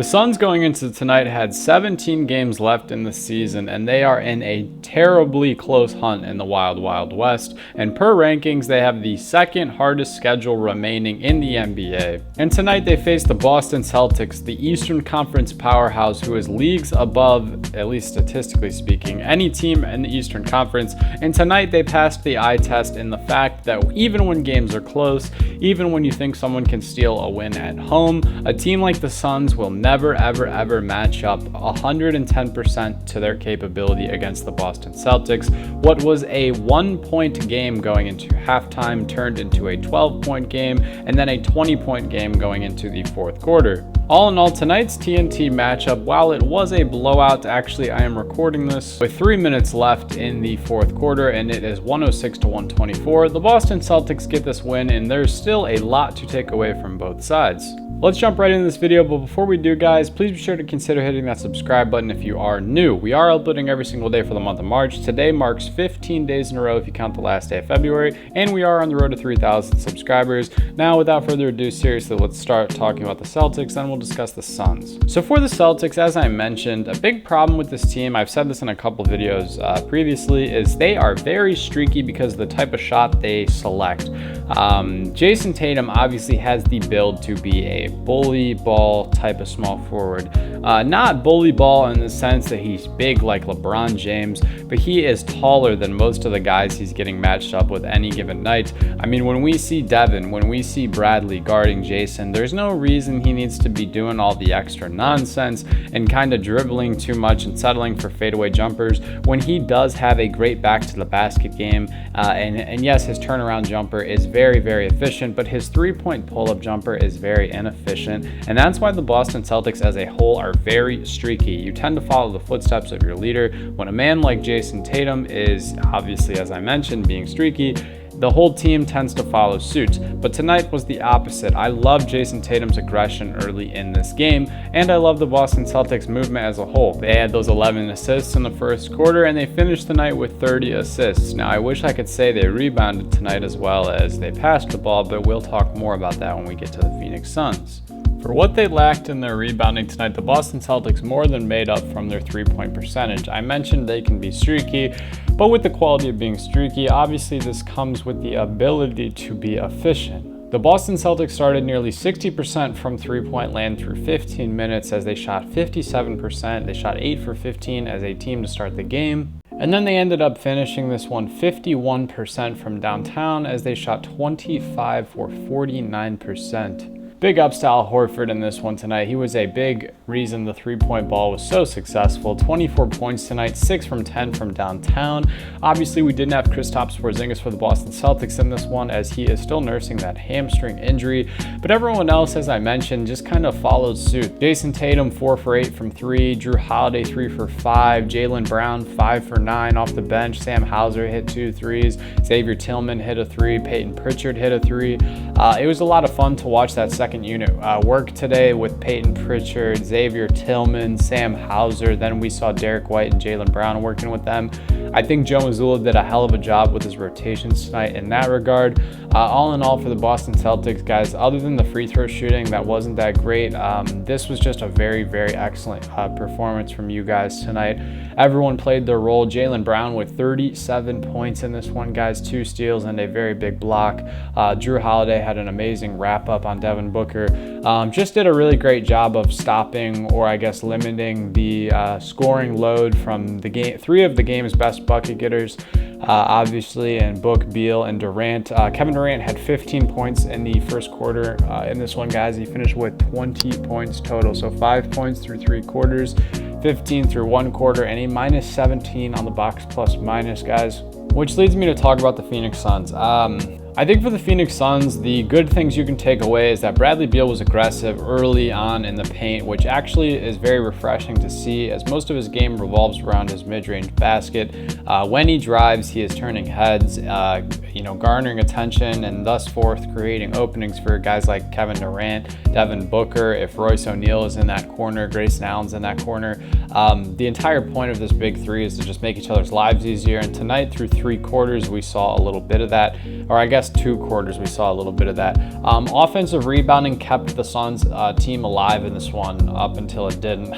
The Suns going into tonight had 17 games left in the season, and they are in a terribly close hunt in the Wild Wild West, and per rankings they have the second hardest schedule remaining in the NBA. And tonight they face the Boston Celtics, the Eastern Conference powerhouse who is leagues above, at least statistically speaking, any team in the Eastern Conference. And tonight they passed the eye test in the fact that even when games are close, even when you think someone can steal a win at home, a team like the Suns will never ever match up 110% to their capability against the Boston Celtics. What was a 1-point game going into halftime turned into a 12-point game, and then a 20-point game going into the fourth quarter. All in all, tonight's TNT matchup, while it was a blowout, actually I am recording this with 3 minutes left in the fourth quarter and it is 106 to 124. The Boston Celtics get this win, and there's still a lot to take away from both sides. Let's jump right into this video, but before we do, guys, please be sure to consider hitting that subscribe button if you are new. We are uploading every single day for the month of March. Today marks 15 days in a row if you count the last day of February, and we are on the road to 3,000 subscribers. Now, without further ado, seriously, let's start talking about the Celtics, then we'll discuss the Suns. So for the Celtics, as I mentioned, a big problem with this team, I've said this in a couple videos previously, is they are very streaky because of the type of shot they select. Jason Tatum obviously has the build to be a bully ball type of small forward. Not bully ball in the sense that he's big like LeBron James, but he is taller than most of the guys he's getting matched up with any given night. I mean, when we see Devin, when we see Bradley guarding Jason, there's no reason he needs to be doing all the extra nonsense and kind of dribbling too much and settling for fadeaway jumpers when he does have a great back to the basket game. And yes, his turnaround jumper is very efficient, but his three-point pull-up jumper is very inefficient, and that's why the Boston Celtics as a whole are very streaky. You tend to follow the footsteps of your leader. When a man like Jason Tatum is obviously, as I mentioned, being streaky, the whole team tends to follow suit. But tonight was the opposite. I love Jason Tatum's aggression early in this game, and I love the Boston Celtics movement as a whole. They had those 11 assists in the first quarter, and they finished the night with 30 assists. Now, I wish I could say they rebounded tonight as well as they passed the ball, but we'll talk more about that when we get to the Phoenix Suns. For what they lacked in their rebounding tonight, the Boston Celtics more than made up from their three-point percentage. I mentioned they can be streaky, but with the quality of being streaky, obviously this comes with the ability to be efficient. The Boston Celtics started nearly 60% from three-point land through 15 minutes as they shot 57%. They shot 8 for 15 as a team to start the game. And then they ended up finishing this one 51% from downtown as they shot 25 for 49%. Big ups to Al Horford in this one tonight. He was a big reason the three-point ball was so successful. 24 points tonight, 6 from 10 from downtown. Obviously, we didn't have Kristaps Porzingis for the Boston Celtics in this one as he is still nursing that hamstring injury. But everyone else, as I mentioned, just kind of followed suit. Jason Tatum, 4 for 8 from 3. Drew Holiday, 3 for 5. Jaylen Brown, 5 for 9 off the bench. Sam Hauser hit 2 threes. Xavier Tillman hit a 3. Peyton Pritchard hit a 3. It was a lot of fun to watch that second unit work today with Peyton Pritchard, Xavier Tillman, Sam Hauser. Then we saw Derek White and Jaylen Brown working with them. I think Joe Mazzulla did a hell of a job with his rotations tonight in that regard. All in all, for the Boston Celtics, guys, other than the free throw shooting that wasn't that great, this was just a very very excellent performance from you guys tonight. Everyone played their role. Jaylen Brown with 37 points in this one, guys, 2 steals and a very big block. Drew Holiday had an amazing wrap up on Devin Booker. Just did a really great job of stopping, or I guess limiting, the scoring load from the game. 3 of the game's best bucket getters, obviously, and Book, Beal, and Durant. Kevin Durant had 15 points in the first quarter. In this one, guys, he finished with 20 points total. So 5 points through 3 quarters, 15 through 1 quarter, and a minus 17 on the box plus minus, guys. Which leads me to talk about the Phoenix Suns. I think for the Phoenix Suns, the good things you can take away is that Bradley Beal was aggressive early on in the paint, which actually is very refreshing to see, as most of his game revolves around his mid-range basket. When he drives, he is turning heads, garnering attention, and thus forth creating openings for guys like Kevin Durant, Devin Booker. If Royce O'Neal is in that corner, Grayson Allen's in that corner. The entire point of this big three is to just make each other's lives easier. And tonight, through 3 quarters, we saw a little bit of that, or I guess guess 2 quarters we saw a little bit of that. Offensive rebounding kept the Suns team alive in this one up until it didn't,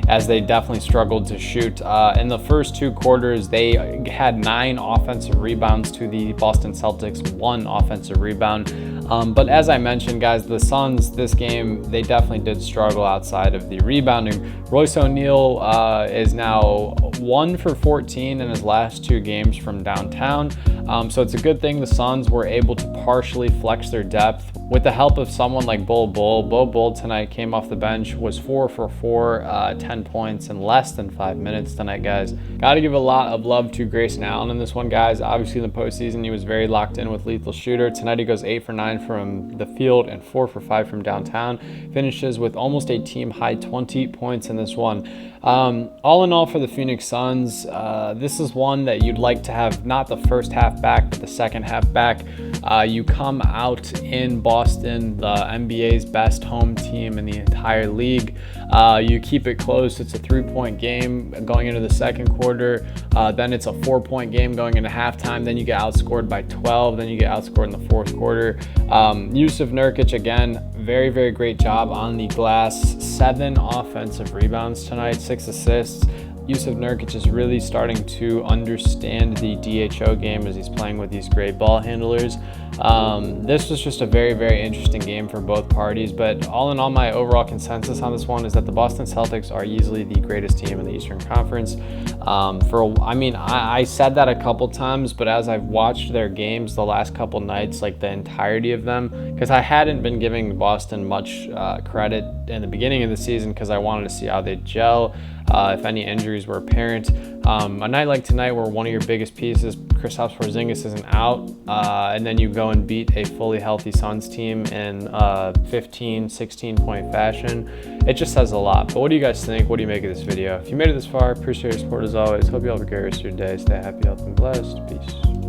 as they definitely struggled to shoot. In the first 2 quarters, they had 9 offensive rebounds to the Boston Celtics 1 offensive rebound. But as I mentioned, guys, the Suns this game, they definitely did struggle outside of the rebounding. Royce O'Neal is now 1 for 14 in his last 2 games from downtown. So it's a good thing the Suns were able to partially flex their depth with the help of someone like Bol Bol tonight came off the bench, was 4 for 4, 10 points in less than 5 minutes tonight, guys. Got to give a lot of love to Grayson Allen in this one, guys. Obviously, in the postseason, he was very locked in with lethal shooter. Tonight, he goes 8 for 9 from the field and 4 for 5 from downtown. Finishes with almost a team-high 20 points in this one. All in all, for the Phoenix Suns, this is one that you'd like to have not the first half back, but the second half back. You come out in Boston, the NBA's best home team in the entire league. You keep it close. It's a 3-point game going into the second quarter. Then it's a 4-point game going into halftime. Then you get outscored by 12. Then you get outscored in the fourth quarter. Jusuf Nurkic, again, very, very great job on the glass. 7 offensive rebounds tonight, 6 assists. Jusuf Nurkic is really starting to understand the DHO game as he's playing with these great ball handlers. This was just a very, very interesting game for both parties, but all in all, my overall consensus on this one is that the Boston Celtics are easily the greatest team in the Eastern Conference. I said that a couple times, but as I've watched their games the last couple nights, like the entirety of them, because I hadn't been giving Boston much credit in the beginning of the season because I wanted to see how they gel. If any injuries were apparent. A night like tonight where one of your biggest pieces, Kristaps Porzingis, isn't out, and then you go and beat a fully healthy Suns team in 15, 16-point fashion, it just says a lot. But what do you guys think? What do you make of this video? If you made it this far, appreciate your support as always. Hope you all have a great rest of your day. Stay happy, healthy, and blessed. Peace.